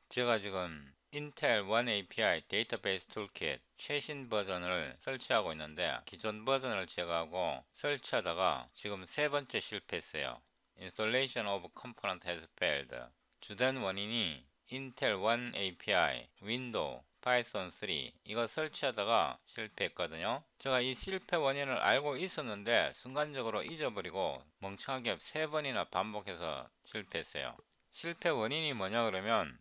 제가 지금 인텔 원 API 데이터베이스 툴킷 최신 버전을 설치하고 있는데 기존 버전을 제거하고 설치하다가 지금 세 번째 실패했어요. Installation of component has failed. 주된 원인이 인텔 원 API, 윈도우, 파이썬 3 이거 설치하다가 실패했거든요. 제가 이 실패 원인을 알고 있었는데 순간적으로 잊어버리고 멍청하게 세 번이나 반복해서 실패했어요. 실패 원인이 뭐냐 그러면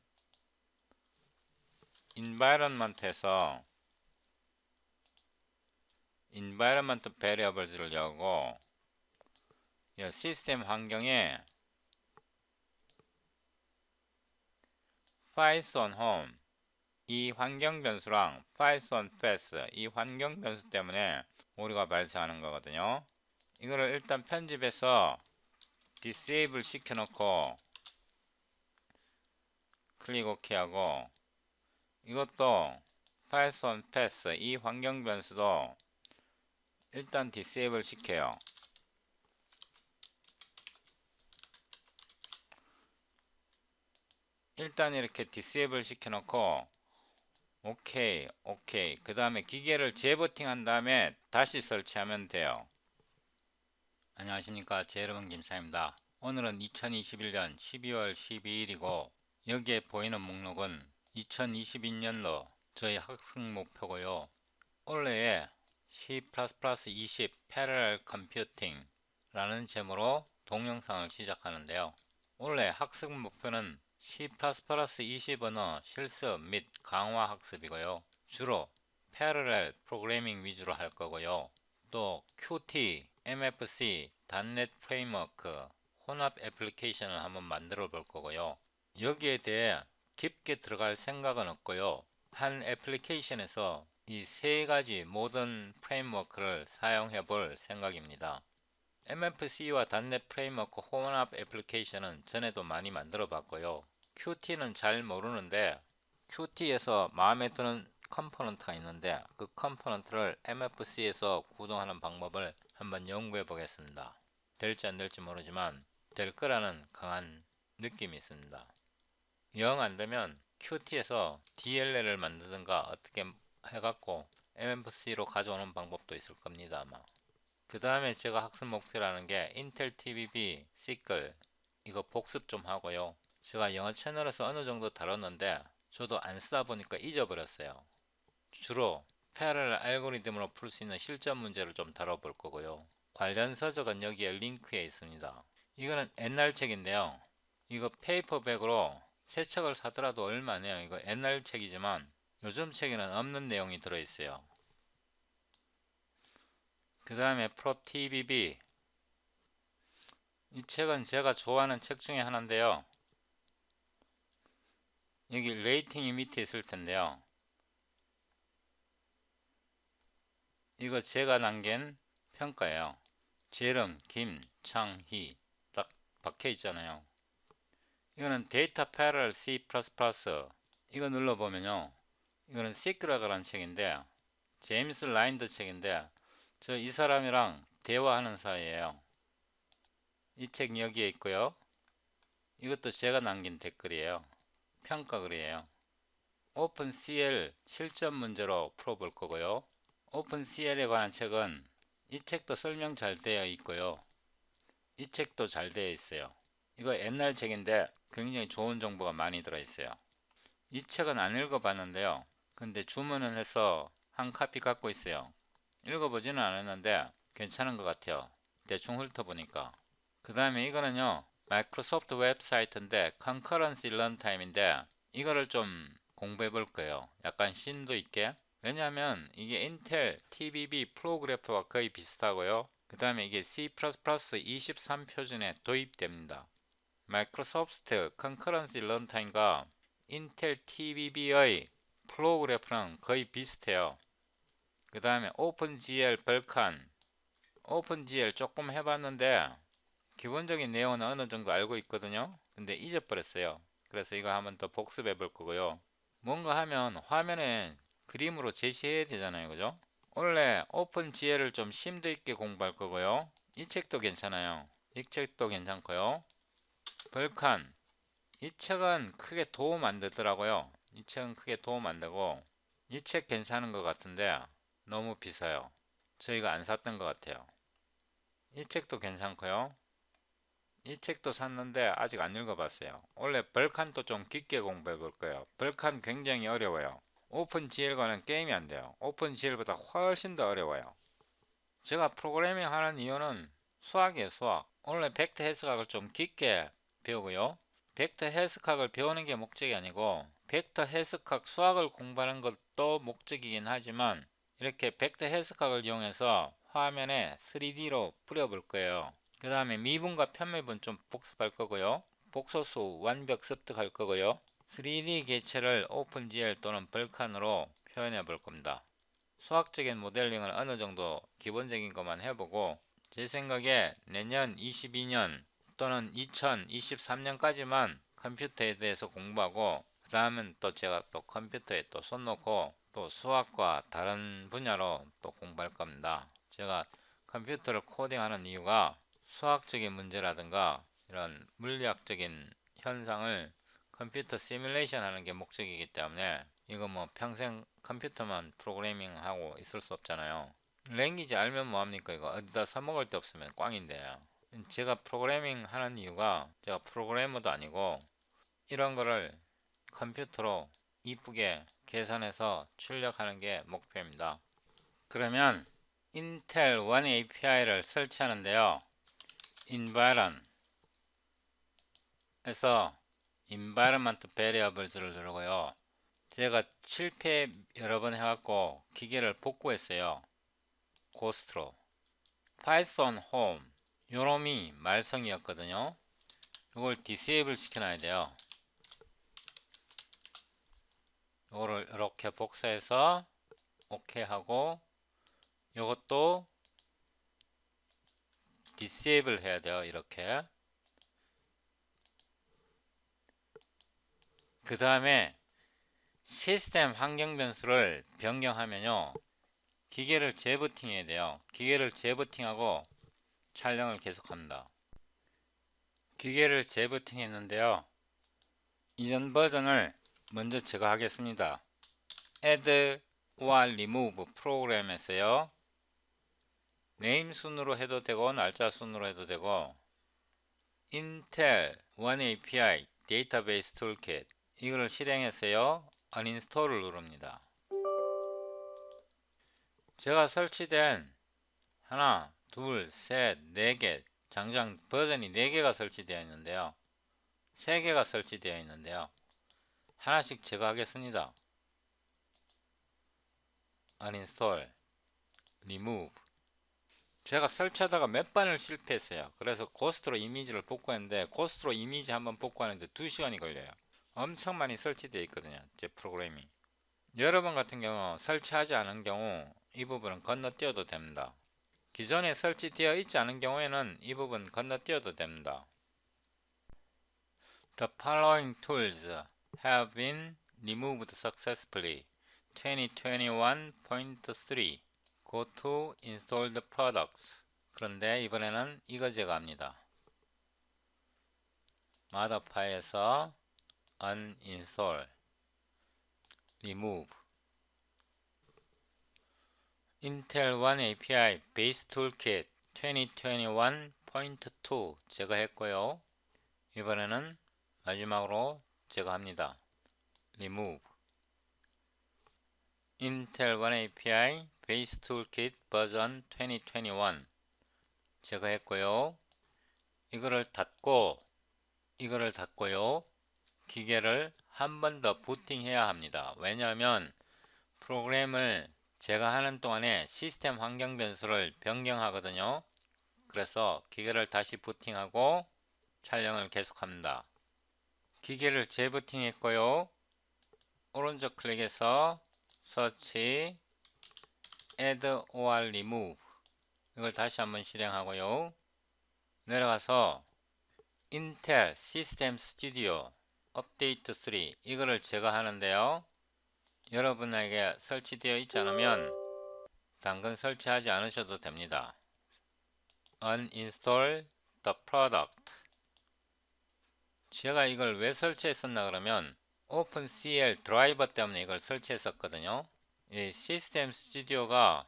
environment에서 environment variables를 여고 이 시스템 환경에 python home 이 환경 변수랑 python path 이 환경 변수 때문에 오류가 발생하는 거거든요. 이거를 일단 편집해서 disable 시켜놓고 클릭 OK 하고 이것도 python path 이 환경 변수도 일단 disable 시켜요. 일단 이렇게 disable 시켜놓고 오케이 오케이 그 다음에 기계를 재부팅 한 다음에 다시 설치하면 돼요. 안녕하십니까, 제 이름은 김차입니다. 오늘은 2021년 12월 12일이고 여기에 보이는 목록은 2022년도 저희 학습 목표고요. 올해에 C++20 Parallel Computing 라는 제목으로 동영상을 시작하는데요. 올해 학습 목표는 C++20 언어 실습 및 강화 학습이고요. 주로 Parallel 프로그래밍 위주로 할 거고요. 또 Qt, MFC, .NET 프레임워크, 혼합 애플리케이션을 한번 만들어 볼 거고요. 여기에 대해 깊게 들어갈 생각은 없고요. 한 애플리케이션에서 이 세 가지 모든 프레임워크를 사용해 볼 생각입니다. MFC와 .NET 프레임워크 혼합 애플리케이션은 전에도 많이 만들어 봤고요. Qt는 잘 모르는데 Qt에서 마음에 드는 컴포넌트가 있는데 그 컴포넌트를 MFC에서 구동하는 방법을 한번 연구해 보겠습니다. 될지 안 될지 모르지만 될 거라는 강한 느낌이 있습니다. 영 안 되면 Qt에서 DLL을 만드든가 어떻게 해갖고 MFC로 가져오는 방법도 있을 겁니다 아마. 그 다음에 제가 학습 목표라는 게 인텔 TBB, 시클 이거 복습 좀 하고요. 제가 영어 채널에서 어느 정도 다뤘는데 저도 안 쓰다 보니까 잊어버렸어요. 주로 패러렐 알고리즘으로 풀 수 있는 실전 문제를 좀 다뤄볼 거고요. 관련 서적은 여기에 링크에 있습니다. 이거는 옛날 책인데요. 이거 페이퍼백으로 새 책을 사더라도 얼마 안 해요. 이거 옛날 책이지만 요즘 책에는 없는 내용이 들어있어요. 그 다음에 프로TBB 이 책은 제가 좋아하는 책 중에 하나인데요. 여기 레이팅이 밑에 있을 텐데요. 이거 제가 남긴 평가예요. 제 이름 김창희 딱 박혀 있잖아요. 이거는 데이터 패럴 C++ 이거 눌러보면요. 이거는 시크라라는 책인데 제임스 라인더 책인데 저 이 사람이랑 대화하는 사이에요. 이 책 여기에 있고요. 이것도 제가 남긴 댓글이에요. 평가글이에요. 오픈CL 실전 문제로 풀어볼 거고요. 오픈CL에 관한 책은 이 책도 설명 잘 되어 있고요. 이 책도 잘 되어 있어요. 이거 옛날 책인데 굉장히 좋은 정보가 많이 들어있어요. 이 책은 안 읽어봤는데요. 근데 주문을 해서 한 카피 갖고 있어요. 읽어보지는 않았는데 괜찮은 것 같아요. 대충 훑어보니까. 그 다음에 이거는요. 마이크로소프트 웹사이트인데 컨커런시 런타임인데 이거를 좀 공부해 볼 거예요. 약간 심도 있게. 왜냐하면 이게 인텔 TBB 프로그래프와 거의 비슷하고요. 그 다음에 이게 C++ 23 표준에 도입됩니다. 마이크로소프트 컨커런시 런타임과 인텔 TBB의 프로그래프랑 거의 비슷해요. 그 다음에 오픈GL 벌칸 오픈GL 조금 해봤는데 기본적인 내용은 어느 정도 알고 있거든요. 근데 잊어버렸어요. 그래서 이거 한번 더 복습해 볼 거고요. 뭔가 하면 화면에 그림으로 제시해야 되잖아요. 그죠? 원래 오픈GL을 좀 심도 있게 공부할 거고요. 이 책도 괜찮아요. 이 책도 괜찮고요. 벌칸 이 책은 크게 도움 안 되더라고요. 이 책은 크게 도움 안 되고 이 책 괜찮은 것 같은데 너무 비싸요. 저희가 안 샀던 것 같아요. 이 책도 괜찮고요. 이 책도 샀는데 아직 안 읽어봤어요. 원래 벌칸도 좀 깊게 공부해 볼 거예요. 벌칸 굉장히 어려워요. 오픈GL과는 게임이 안 돼요. 오픈GL보다 훨씬 더 어려워요. 제가 프로그래밍 하는 이유는 수학이에요, 수학. 원래 벡터 해석학을 좀 깊게 배우고요. 벡터 해석학을 배우는 게 목적이 아니고 벡터 해석학 수학을 공부하는 것도 목적이긴 하지만 이렇게 벡터 해석학을 이용해서 화면에 3D로 뿌려볼 거예요. 그 다음에 미분과 편미분 좀 복습할 거고요. 복소수 완벽 습득할 거고요. 3D 개체를 오픈GL 또는 벌칸으로 표현해 볼 겁니다. 수학적인 모델링을 어느 정도 기본적인 것만 해보고 제 생각에 내년 22년 또는 2023년까지만 컴퓨터에 대해서 공부하고 그 다음은 또 제가 또 컴퓨터에 또 손 놓고 또 수학과 다른 분야로 또 공부할 겁니다. 제가 컴퓨터를 코딩하는 이유가 수학적인 문제라든가 이런 물리학적인 현상을 컴퓨터 시뮬레이션 하는 게 목적이기 때문에 이거 뭐 평생 컴퓨터만 프로그래밍 하고 있을 수 없잖아요. 랭귀지 알면 뭐합니까? 이거 어디다 써먹을 데 없으면 꽝인데. 제가 프로그래밍 하는 이유가 제가 프로그래머도 아니고 이런 거를 컴퓨터로 이쁘게 계산해서 출력하는 게 목표입니다. 그러면 인텔 원 API를 설치하는데요. environ에서 environment variables를 누르고요. 제가 실패 여러 번 해갖고 기계를 복구했어요. 고스트로 파이썬 홈 요놈이 말썽이었거든요. 이걸 디세이블 시켜놔야 돼요. 이거를 이렇게 복사해서 오케이 하고 이것도 디세이블 해야 돼요. 이렇게 그 다음에 시스템 환경 변수를 변경하면요. 기계를 재부팅 해야 돼요. 기계를 재부팅하고 촬영을 계속합니다. 기계를 재부팅 했는데요. 이전 버전을 먼저 제거 하겠습니다. add와 remove 프로그램에서요. 네임 순으로 해도 되고 날짜 순으로 해도 되고 인텔 원 API 데이터베이스 툴킷 이거를 실행해서요. uninstall을 누릅니다. 제가 설치된 하나, 둘, 셋, 네 개 장장 버전이 4개가 설치되어 있는데요. 3개가 설치되어 있는데요. 하나씩 제거하겠습니다. uninstall, remove 제가 설치하다가 몇 번을 실패했어요. 그래서 고스트로 이미지를 복구했는데 고스트로 이미지 한번 복구하는데 2시간이 걸려요. 엄청 많이 설치되어 있거든요. 제 프로그램이. 여러분 같은 경우 설치하지 않은 경우 이 부분은 건너뛰어도 됩니다. 기존에 설치되어 있지 않은 경우에는 이 부분 건너뛰어도 됩니다. The following tools have been removed successfully. 2021.3 Go to installed products. 그런데 이번에는 이거 제거합니다. Modify에서 uninstall, remove. Intel One API Base Toolkit 2021.2 제거했고요. 이번에는 마지막으로 제거합니다. remove. Intel One API Base Toolkit 버전 2021 제거했고요. 이거를 닫고 이거를 닫고요. 기계를 한 번 더 부팅해야 합니다. 왜냐하면 프로그램을 제가 하는 동안에 시스템 환경 변수를 변경하거든요. 그래서 기계를 다시 부팅하고 촬영을 계속합니다. 기계를 재부팅했고요. 오른쪽 클릭해서 Search, Add or Remove 이걸 다시 한번 실행하고요. 내려가서 인텔 시스템 스튜디오 업데이트 3 이거를 제거하는데요. 여러분에게 설치되어 있지 않으면 당근 설치하지 않으셔도 됩니다. Uninstall the product 제가 이걸 왜 설치했었나 그러면 오픈CL 드라이버 때문에 이걸 설치했었거든요. 이 시스템 스튜디오가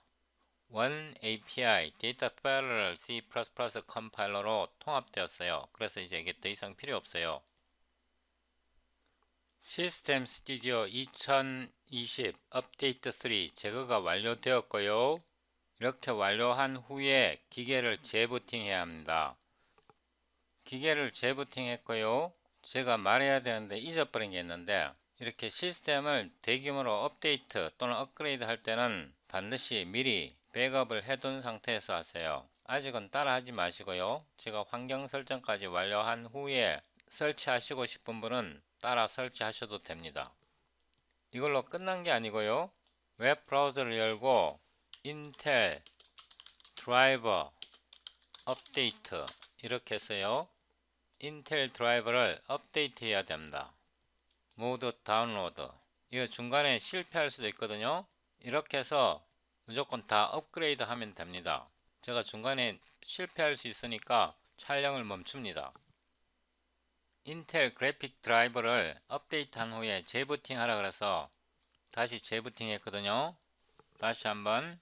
원 API 데이터 패러럴 C++ 컴파일러로 통합되었어요. 그래서 이제 이게 더 이상 필요 없어요. 시스템 스튜디오 2020 업데이트 3 제거가 완료되었고요. 이렇게 완료한 후에 기계를 재부팅해야 합니다. 기계를 재부팅했고요. 제가 말해야 되는데 잊어버린 게 있는데 이렇게 시스템을 대규모로 업데이트 또는 업그레이드 할 때는 반드시 미리 백업을 해둔 상태에서 하세요. 아직은 따라 하지 마시고요. 제가 환경 설정까지 완료한 후에 설치하시고 싶은 분은 따라 설치하셔도 됩니다. 이걸로 끝난 게 아니고요. 웹 브라우저를 열고 인텔 드라이버 업데이트 이렇게 했어요. 인텔 드라이버를 업데이트 해야 됩니다. 모드 다운로드. 이거 중간에 실패할 수도 있거든요. 이렇게 해서 무조건 다 업그레이드 하면 됩니다. 제가 중간에 실패할 수 있으니까 촬영을 멈춥니다. 인텔 그래픽 드라이버를 업데이트한 후에 재부팅 하라 그래서 다시 재부팅 했거든요. 다시 한번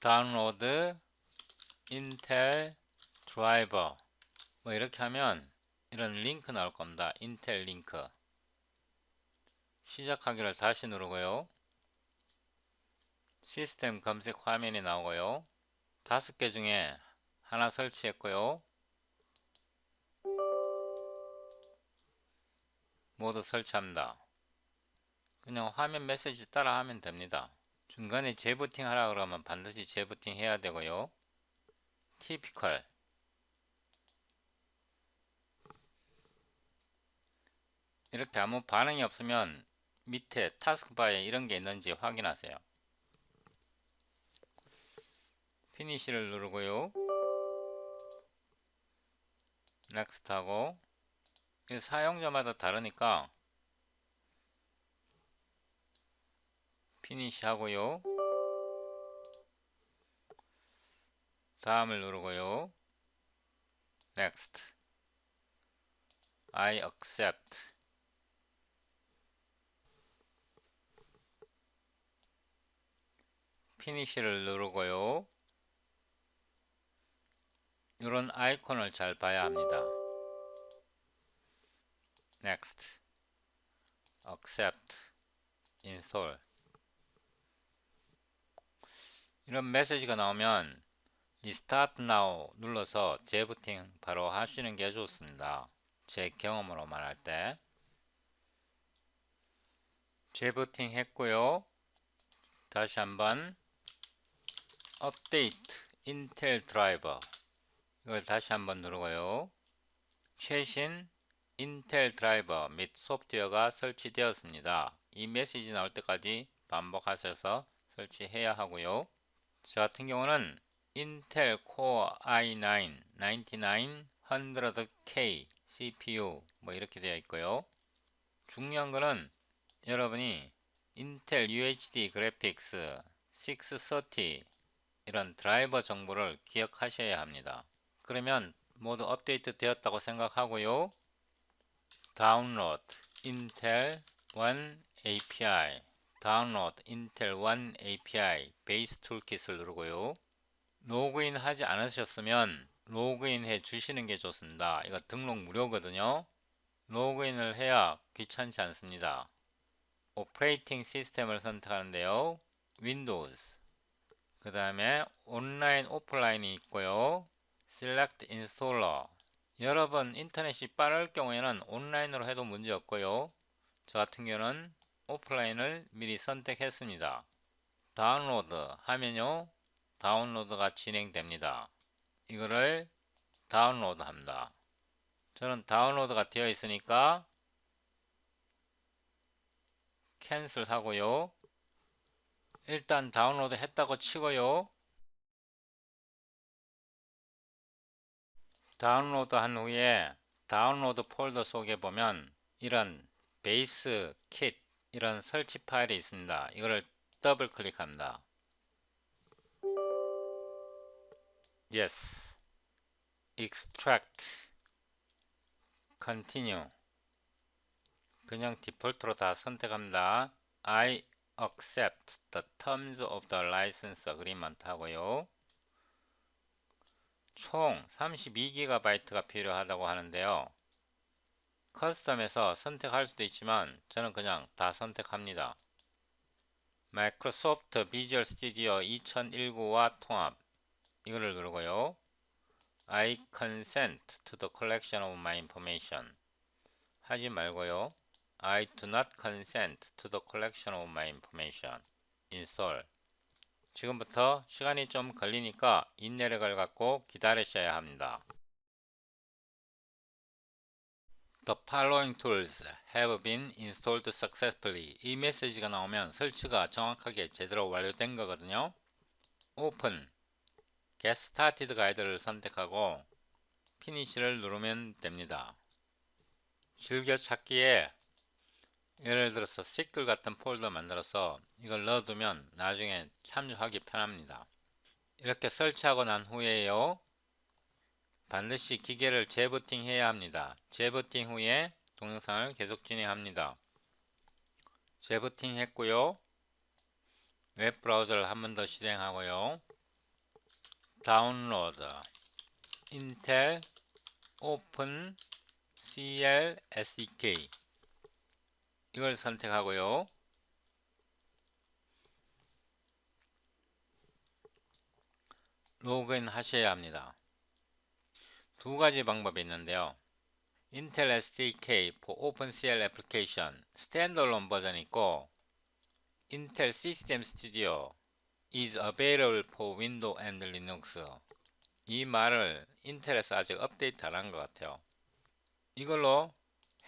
다운로드 인텔 드라이버 뭐 이렇게 하면 이런 링크 나올 겁니다. 인텔 링크. 시작하기를 다시 누르고요. 시스템 검색 화면이 나오고요. 5개 중에 하나 설치했고요. 모두 설치합니다. 그냥 화면 메시지 따라 하면 됩니다. 중간에 재부팅 하라 그러면 반드시 재부팅 해야 되고요. 티피컬 이렇게 아무 반응이 없으면 밑에 타스크바에 이런 게 있는지 확인하세요. 피니시를 누르고요. 넥스트 하고 사용자마다 다르니까 피니시 하고요. 다음을 누르고요. 넥스트 I accept 피니시를 누르고요. 이런 아이콘을 잘 봐야 합니다. Next, Accept, Install 이런 메시지가 나오면 Restart Now 눌러서 재부팅 바로 하시는 게 좋습니다. 제 경험으로 말할 때 재부팅 했고요. 다시 한번 Update Intel Driver 이걸 다시 한번 누르고요. 최신 인텔 드라이버 및 소프트웨어가 설치되었습니다. 이 메시지 나올 때까지 반복하셔서 설치해야 하고요. 저 같은 경우는 인텔 코어 i9 9900K CPU 뭐 이렇게 되어 있고요. 중요한 거는 여러분이 인텔 UHD 그래픽스 630 이런 드라이버 정보를 기억하셔야 합니다. 그러면 모두 업데이트 되었다고 생각하고요. 다운로드 인텔 1 API 다운로드 인텔 1 API 베이스 툴킷을 누르고요. 로그인 하지 않으셨으면 로그인 해 주시는 게 좋습니다. 이거 등록 무료거든요. 로그인을 해야 귀찮지 않습니다. 오퍼레이팅 시스템을 선택하는데요. 윈도우즈 그 다음에 온라인 오프라인이 있고요. Select Installer 여러 번 인터넷이 빠를 경우에는 온라인으로 해도 문제 없고요. 저 같은 경우는 오프라인을 미리 선택했습니다. 다운로드 하면요. 다운로드가 진행됩니다. 이거를 다운로드 합니다. 저는 다운로드가 되어 있으니까 캔슬 하고요. 일단 다운로드 했다고 치고요. 다운로드 한 후에 다운로드 폴더 속에 보면 이런 베이스 킷 이런 설치 파일이 있습니다. 이거를 더블 클릭합니다. Yes. Extract Continue. 그냥 디폴트로 다 선택합니다. I accept the terms of the license agreement 하고요. 총 32GB가 필요하다고 하는데요. 커스텀에서 선택할 수도 있지만 저는 그냥 다 선택합니다. 마이크로소프트 비주얼 스튜디오 2019와 통합 이거를 누르고요. I consent to the collection of my information 하지 말고요. I do not consent to the collection of my information. install. 지금부터 시간이 좀 걸리니까 인내력을 갖고 기다리셔야 합니다. The following tools have been installed successfully. 이 메시지가 나오면 설치가 정확하게 제대로 완료된 거거든요. Open. Get Started 가이드를 선택하고 Finish를 누르면 됩니다. 즐겨찾기에 예를 들어서 시클 같은 폴더 만들어서 이걸 넣어두면 나중에 참조하기 편합니다. 이렇게 설치하고 난 후에요. 반드시 기계를 재부팅 해야 합니다. 재부팅 후에 동영상을 계속 진행합니다. 재부팅 했고요. 웹브라우저를 한 번 더 실행하고요. 다운로드 인텔 오픈 CL SDK 이걸 선택하고요. 로그인 하셔야 합니다. 두 가지 방법이 있는데요. Intel SDK for OpenCL Application 스탠드얼론 버전이 있고 Intel System Studio is available for Windows and Linux. 이 말을 인텔에서 아직 업데이트 안 한 것 같아요. 이걸로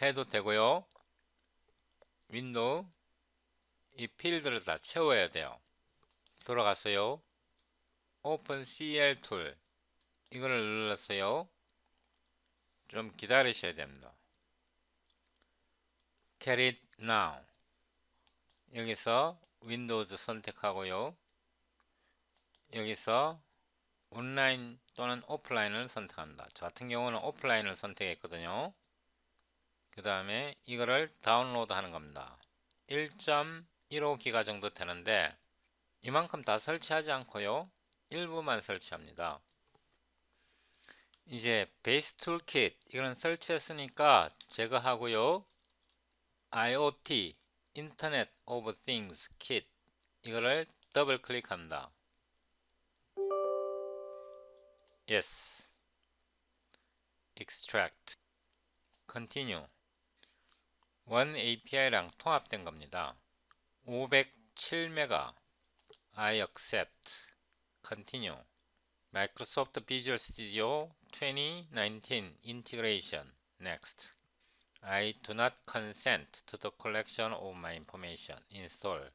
해도 되고요. 윈도우 이 필드를 다 채워야 돼요. 돌아가서요. OpenCL 툴 이거를 눌렀어요. 좀 기다리셔야 됩니다. Get it now. 여기서 윈도우즈 선택하고요. 여기서 온라인 또는 오프라인을 선택합니다. 저 같은 경우는 오프라인을 선택했거든요. 그 다음에 이거를 다운로드 하는 겁니다. 1.15기가 정도 되는데 이만큼 다 설치하지 않고요. 일부만 설치합니다. 이제 베이스 툴킷 이거는 설치했으니까 제거하고요. IoT 인터넷 오브 띵스 킷 이거를 더블 클릭합니다. Yes. Extract. Continue. 원 API랑 통합된 겁니다. 507메가. I accept. Continue. Microsoft Visual Studio 2019 integration. Next. I do not consent to the collection of my information. Install.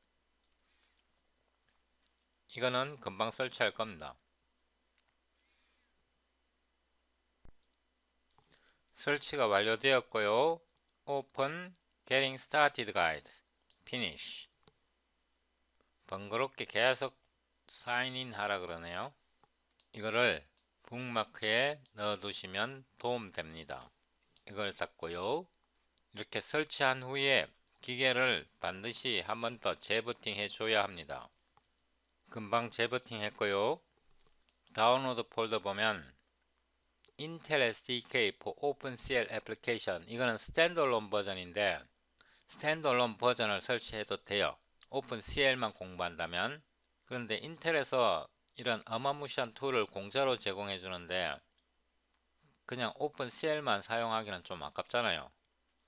이거는 금방 설치할 겁니다. 설치가 완료되었고요. Open Getting Started Guide. Finish. 번거롭게 계속 사인인 하라 그러네요. 이거를 북마크에 넣어두시면 도움됩니다. 이걸 닫고요. 이렇게 설치한 후에 기계를 반드시 한 번 더 재부팅 해줘야 합니다. 금방 재부팅 했고요. 다운로드 폴더 보면 Intel SDK for OpenCL Application 이거는 스탠드얼론 버전인데 스탠드얼론 버전을 설치해도 돼요. OpenCL만 공부한다면. 그런데 인텔에서 이런 어마무시한 툴을 공짜로 제공해 주는데 그냥 OpenCL만 사용하기는 좀 아깝잖아요.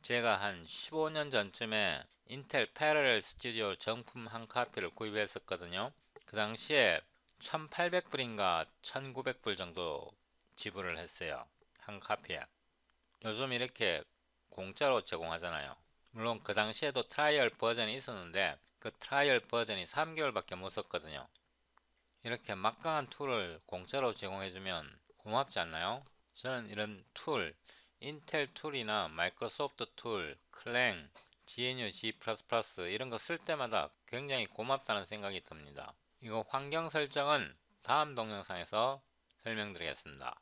제가 한 15년 전쯤에 인텔 패러렐 스튜디오 정품 한 카피를 구입했었거든요. 그 당시에 1800불인가 1900불 정도 지불을 했어요. 한 카피에. 요즘 이렇게 공짜로 제공하잖아요. 물론 그 당시에도 트라이얼 버전이 있었는데 그 트라이얼 버전이 3개월밖에 못 썼거든요. 이렇게 막강한 툴을 공짜로 제공해주면 고맙지 않나요? 저는 이런 툴, 인텔 툴이나 마이크로소프트 툴, 클랭, GNU G++ 이런 거 쓸 때마다 굉장히 고맙다는 생각이 듭니다. 이거 환경 설정은 다음 동영상에서 설명드리겠습니다.